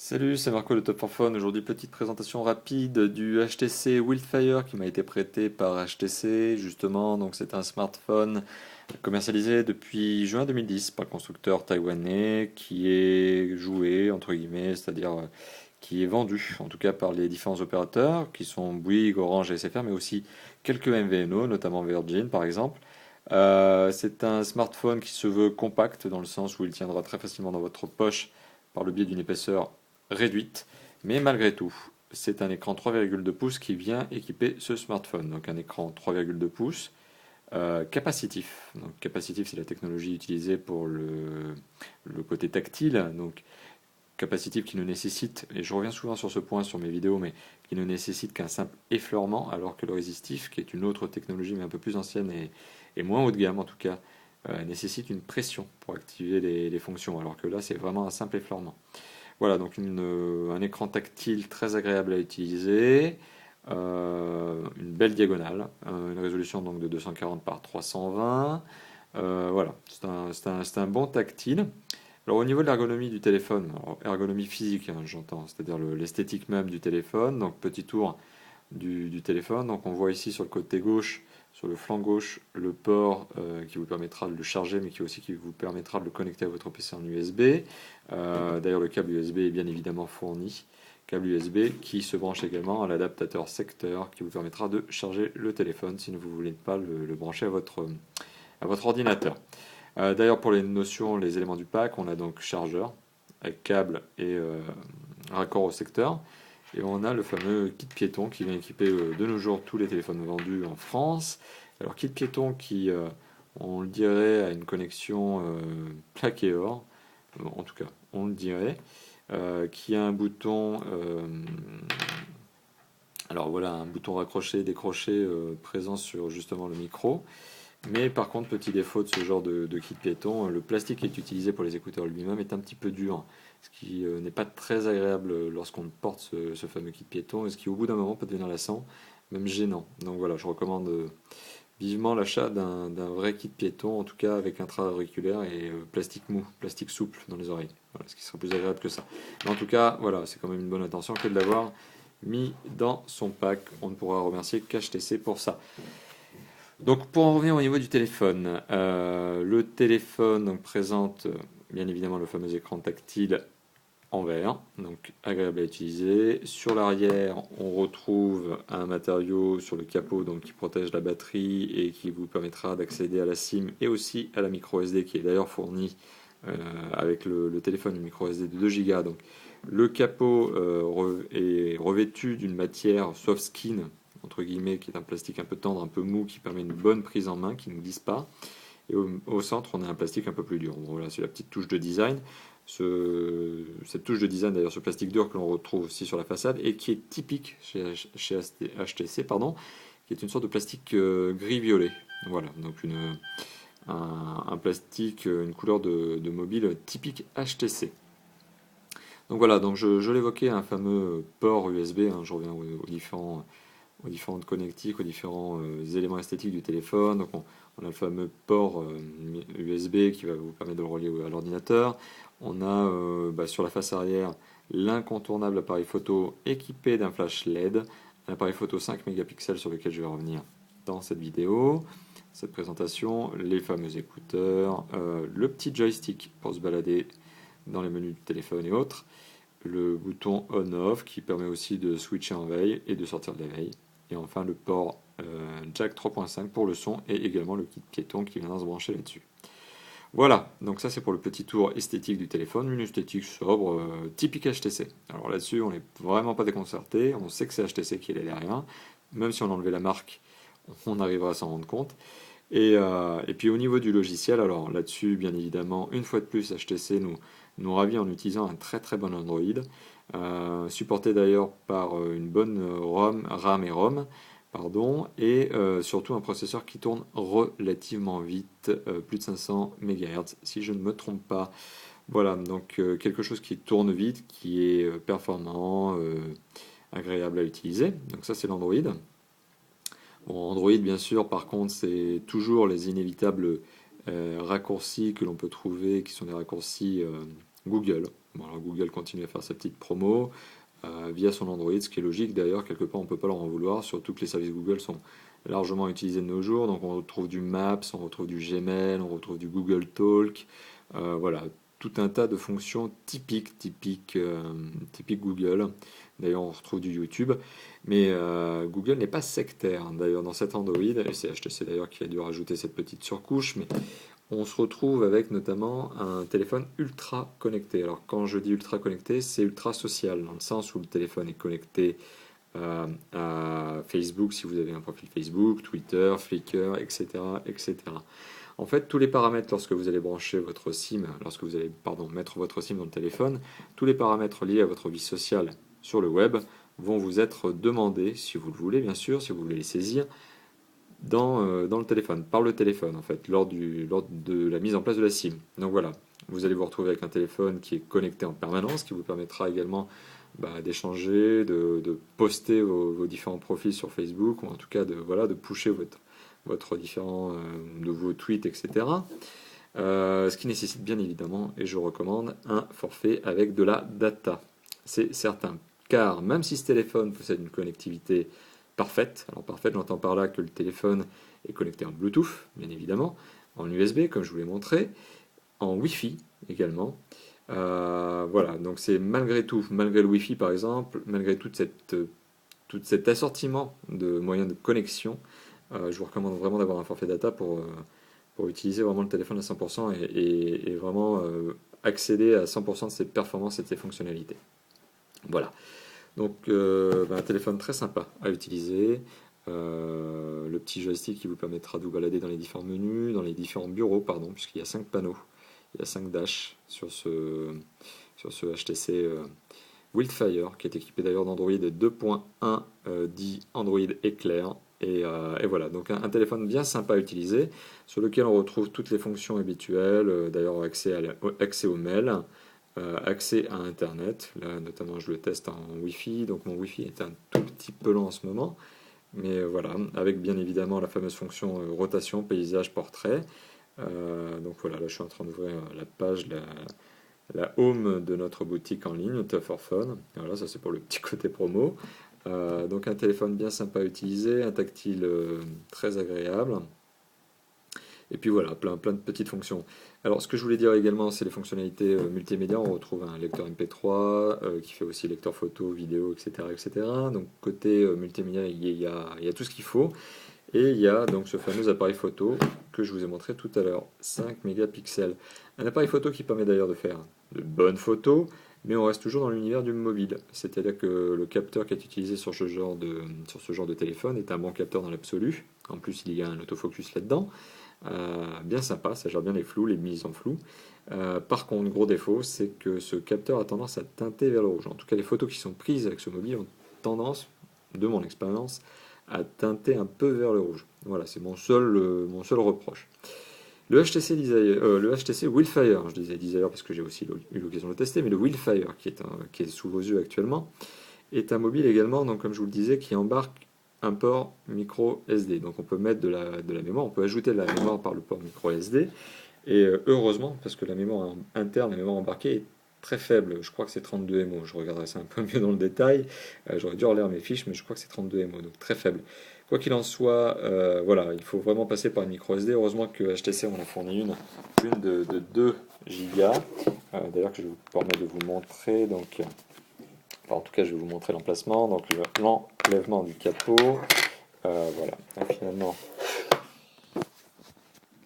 Salut, c'est Marco de Top 4 Phone. Aujourd'hui, petite présentation rapide du HTC Wildfire qui m'a été prêté par HTC. Justement, donc c'est un smartphone commercialisé depuis juin 2010 par le constructeur taïwanais qui est joué, entre guillemets, c'est-à-dire qui est vendu, en tout cas par les différents opérateurs qui sont Bouygues, Orange et SFR, mais aussi quelques MVNO, notamment Virgin par exemple. C'est un smartphone qui se veut compact dans le sens où il tiendra très facilement dans votre poche par le biais d'une épaisseur réduite, mais malgré tout, c'est un écran 3,2 pouces qui vient équiper ce smartphone. Donc un écran 3,2 pouces capacitif. Donc capacitif, c'est la technologie utilisée pour le côté tactile. Donc capacitif qui ne nécessite, et je reviens souvent sur ce point sur mes vidéos, mais qui ne nécessite qu'un simple effleurement, alors que le résistif, qui est une autre technologie mais un peu plus ancienne et moins haut de gamme en tout cas, nécessite une pression pour activer les fonctions, alors que là c'est vraiment un simple effleurement. Voilà, donc un écran tactile très agréable à utiliser, une belle diagonale, une résolution donc de 240 par 320. Voilà, c'est un bon tactile. Alors au niveau de l'ergonomie du téléphone, alors, ergonomie physique, hein, j'entends, c'est-à-dire l'esthétique même du téléphone, donc petit tour du téléphone. Donc on voit ici sur le côté gauche, sur le flanc gauche, le port qui vous permettra de le charger, mais qui vous permettra de le connecter à votre PC en USB. D'ailleurs, le câble USB est bien évidemment fourni. Câble USB qui se branche également à l'adaptateur secteur qui vous permettra de charger le téléphone si vous ne voulez pas le brancher à votre ordinateur. D'ailleurs, pour les notions, les éléments du pack, on a donc chargeur avec câble et raccord au secteur. Et on a le fameux kit piéton qui vient équiper de nos jours tous les téléphones vendus en France. Alors, kit piéton qui, on le dirait, a une connexion plaqué or, en tout cas, on le dirait, qui a un bouton, alors voilà, un bouton raccroché, décroché présent sur justement le micro. Mais par contre, petit défaut de ce genre de kit piéton, le plastique qui est utilisé pour les écouteurs lui-même est un petit peu dur, ce qui n'est pas très agréable lorsqu'on porte ce fameux kit piéton, et ce qui au bout d'un moment peut devenir lassant, même gênant. Donc voilà, je recommande vivement l'achat d'un vrai kit piéton, en tout cas avec intra-auriculaire et plastique mou, plastique souple dans les oreilles. Voilà, ce qui sera plus agréable que ça. Mais en tout cas, voilà, c'est quand même une bonne intention que de l'avoir mis dans son pack. On ne pourra remercier qu'HTC pour ça. Donc pour en revenir au niveau du téléphone, le téléphone donc, présente bien évidemment le fameux écran tactile en verre, donc agréable à utiliser. Sur l'arrière, on retrouve un matériau sur le capot donc, qui protège la batterie et qui vous permettra d'accéder à la SIM et aussi à la micro SD qui est d'ailleurs fournie avec le téléphone, une micro SD de 2 Go. Donc le capot est revêtu d'une matière soft skin entre guillemets, qui est un plastique un peu tendre, un peu mou, qui permet une bonne prise en main, qui ne glisse pas. Et au centre, on a un plastique un peu plus dur. Bon, voilà, c'est la petite touche de design. Cette touche de design, d'ailleurs, ce plastique dur que l'on retrouve aussi sur la façade et qui est typique chez HTC, pardon, qui est une sorte de plastique gris-violet. Voilà, donc un plastique, une couleur de mobile typique HTC. Donc voilà, donc je l'évoquais, un fameux port USB, hein, je reviens aux différentes connectiques, aux différents éléments esthétiques du téléphone. Donc on a le fameux port USB qui va vous permettre de le relier à l'ordinateur. On a sur la face arrière l'incontournable appareil photo équipé d'un flash LED, un appareil photo 5 mégapixels sur lequel je vais revenir dans cette vidéo, cette présentation, les fameux écouteurs, le petit joystick pour se balader dans les menus du téléphone et autres, le bouton on-off qui permet aussi de switcher en veille et de sortir de la veille. Et enfin le port jack 3.5 pour le son et également le kit piéton qui viendra se brancher là-dessus. Voilà, donc ça c'est pour le petit tour esthétique du téléphone, une esthétique sobre, typique HTC. Alors là-dessus on n'est vraiment pas déconcerté, on sait que c'est HTC qui est là derrière, même si on enlevait la marque, on arrivera à s'en rendre compte. Et puis au niveau du logiciel, alors là-dessus, bien évidemment, une fois de plus, HTC nous ravit en utilisant un très très bon Android, supporté d'ailleurs par une bonne RAM et ROM, pardon, et surtout un processeur qui tourne relativement vite, plus de 500 MHz, si je ne me trompe pas. Voilà, donc quelque chose qui tourne vite, qui est performant, agréable à utiliser. Donc ça c'est l'Android. Bon, Android, bien sûr, par contre, c'est toujours les inévitables raccourcis que l'on peut trouver, qui sont des raccourcis Google. Bon, alors Google continue à faire sa petite promo via son Android, ce qui est logique d'ailleurs, quelque part on ne peut pas leur en vouloir, surtout que les services Google sont largement utilisés de nos jours, donc on retrouve du Maps, on retrouve du Gmail, on retrouve du Google Talk, voilà, tout un tas de fonctions typiques Google. D'ailleurs, on retrouve du YouTube, mais Google n'est pas sectaire. D'ailleurs, dans cet Android, et c'est HTC d'ailleurs qui a dû rajouter cette petite surcouche, mais on se retrouve avec notamment un téléphone ultra connecté. Alors, quand je dis ultra connecté, c'est ultra social, dans le sens où le téléphone est connecté à Facebook si vous avez un profil Facebook, Twitter, Flickr, etc., etc. En fait, tous les paramètres lorsque vous allez brancher votre SIM, lorsque vous allez mettre votre SIM dans le téléphone, tous les paramètres liés à votre vie sociale sur le web vont vous être demandés, si vous le voulez bien sûr, si vous voulez les saisir, dans le téléphone, par le téléphone en fait, lors de la mise en place de la SIM. Donc voilà, vous allez vous retrouver avec un téléphone qui est connecté en permanence, qui vous permettra également d'échanger, de poster vos différents profils sur Facebook, ou en tout cas de pusher votre différents de vos tweets, etc. Ce qui nécessite bien évidemment, et je recommande, un forfait avec de la data. C'est certain, car même si ce téléphone possède une connectivité parfaite, alors parfaite j'entends par là que le téléphone est connecté en Bluetooth, bien évidemment, en USB comme je vous l'ai montré, en Wi-Fi également. Voilà, donc c'est malgré tout, malgré le Wi-Fi par exemple, malgré tout cet assortiment de moyens de connexion, je vous recommande vraiment d'avoir un forfait data pour utiliser vraiment le téléphone à 100% et vraiment accéder à 100% de ses performances et de ses fonctionnalités. Voilà, donc un téléphone très sympa à utiliser, le petit joystick qui vous permettra de vous balader dans les différents menus, dans les différents bureaux, pardon, puisqu'il y a 5 panneaux, il y a 5 dashs sur ce HTC Wildfire, qui est équipé d'ailleurs d'Android 2.1 dit Android Éclair. Et voilà, donc un téléphone bien sympa à utiliser, sur lequel on retrouve toutes les fonctions habituelles, d'ailleurs accès aux mails, accès à Internet, là notamment je le teste en Wi-Fi, donc mon Wi-Fi est un tout petit peu lent en ce moment, mais voilà, avec bien évidemment la fameuse fonction rotation, paysage, portrait. Donc voilà, là je suis en train d'ouvrir la page, la home de notre boutique en ligne, Tough for Fun. Voilà, ça c'est pour le petit côté promo. Donc un téléphone bien sympa à utiliser, un tactile très agréable. Et puis voilà, plein de petites fonctions. Alors ce que je voulais dire également, c'est les fonctionnalités multimédia. On retrouve un lecteur MP3 qui fait aussi lecteur photo, vidéo, etc. etc. Donc côté multimédia, il y a tout ce qu'il faut. Et il y a donc ce fameux appareil photo que je vous ai montré tout à l'heure, 5 mégapixels. Un appareil photo qui permet d'ailleurs de faire de bonnes photos, mais on reste toujours dans l'univers du mobile. C'est-à-dire que le capteur qui est utilisé sur ce genre de téléphone est un bon capteur dans l'absolu. En plus, il y a un autofocus là-dedans. Bien sympa, ça gère bien les flous, les mises en flou. Par contre, gros défaut, c'est que ce capteur a tendance à teinter vers le rouge. En tout cas, les photos qui sont prises avec ce mobile ont tendance, de mon expérience, à teinter un peu vers le rouge. Voilà, c'est mon seul reproche. Le HTC Wildfire, je disais Desire parce que j'ai aussi eu l'occasion de le tester, mais le Wildfire qui est sous vos yeux actuellement, est un mobile également, donc comme je vous le disais, qui embarque un port micro SD. Donc on peut mettre de la mémoire, on peut ajouter de la mémoire par le port micro SD, et heureusement, parce que la mémoire interne, la mémoire embarquée est très faible, je crois que c'est 32 MO, je regarderai ça un peu mieux dans le détail, j'aurais dû relire mes fiches, mais je crois que c'est 32 MO, donc très faible. Quoi qu'il en soit, voilà, il faut vraiment passer par une micro SD. Heureusement que HTC en a fourni une de 2 Go. D'ailleurs, que je vous permets de vous montrer. Donc, enfin, en tout cas, je vais vous montrer l'emplacement. Donc, l'enlèvement du capot. Voilà. Et finalement,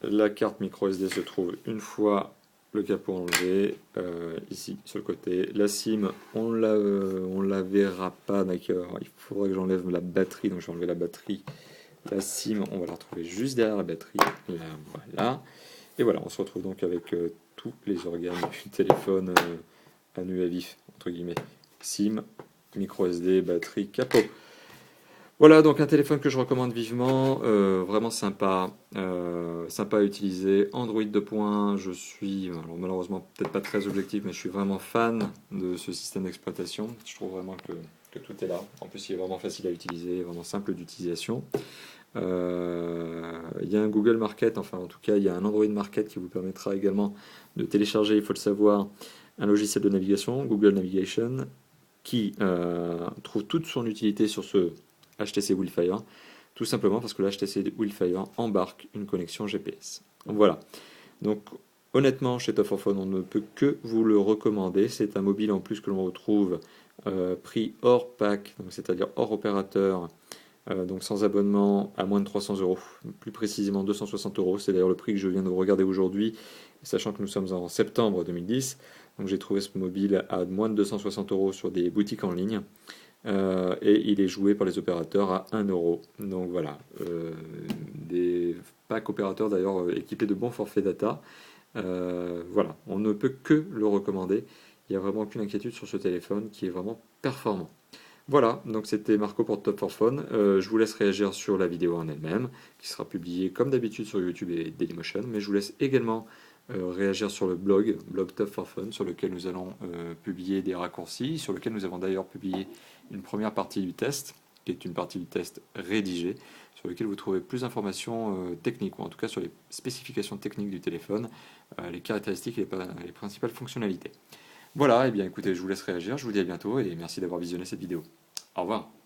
la carte micro SD se trouve une fois le capot enlevé, ici sur le côté. La SIM, on la verra pas, d'accord. Il faudra que j'enlève la batterie, donc je vais enlever la batterie. La SIM, on va la retrouver juste derrière la batterie. Là, voilà. Et voilà, on se retrouve donc avec tous les organes du téléphone à nu à vif, entre guillemets. SIM, micro SD, batterie, capot. Voilà, donc un téléphone que je recommande vivement, vraiment sympa, sympa à utiliser. Android 2.1, je suis, alors malheureusement peut-être pas très objectif, mais je suis vraiment fan de ce système d'exploitation. Je trouve vraiment que tout est là. En plus, il est vraiment facile à utiliser, vraiment simple d'utilisation. Il y a un Google Market, enfin en tout cas il y a un Android Market qui vous permettra également de télécharger, il faut le savoir, un logiciel de navigation, Google Navigation, qui trouve toute son utilité sur ce HTC Wildfire, tout simplement parce que le HTC Wildfire embarque une connexion GPS. Voilà. Donc honnêtement, chez Top 4 Phone, on ne peut que vous le recommander. C'est un mobile en plus que l'on retrouve prix hors pack, c'est-à-dire hors opérateur, donc sans abonnement, à moins de 300 euros, plus précisément 260 euros. C'est d'ailleurs le prix que je viens de regarder aujourd'hui, sachant que nous sommes en septembre 2010. Donc j'ai trouvé ce mobile à moins de 260 euros sur des boutiques en ligne. Et il est joué par les opérateurs à 1 euro. Donc voilà, des packs opérateurs d'ailleurs équipés de bons forfaits data. Voilà, on ne peut que le recommander. Il n'y a vraiment aucune inquiétude sur ce téléphone qui est vraiment performant. Voilà, donc c'était Marco pour Top 4 Phone. Je vous laisse réagir sur la vidéo en elle-même, qui sera publiée comme d'habitude sur YouTube et Dailymotion, mais je vous laisse également réagir sur le blog Top 4 Phone, sur lequel nous allons publier des raccourcis, sur lequel nous avons d'ailleurs publié une première partie du test, qui est une partie du test rédigée, sur lequel vous trouvez plus d'informations techniques, ou en tout cas sur les spécifications techniques du téléphone, les caractéristiques et les principales fonctionnalités. Voilà, et bien écoutez, je vous laisse réagir, je vous dis à bientôt et merci d'avoir visionné cette vidéo. Au revoir.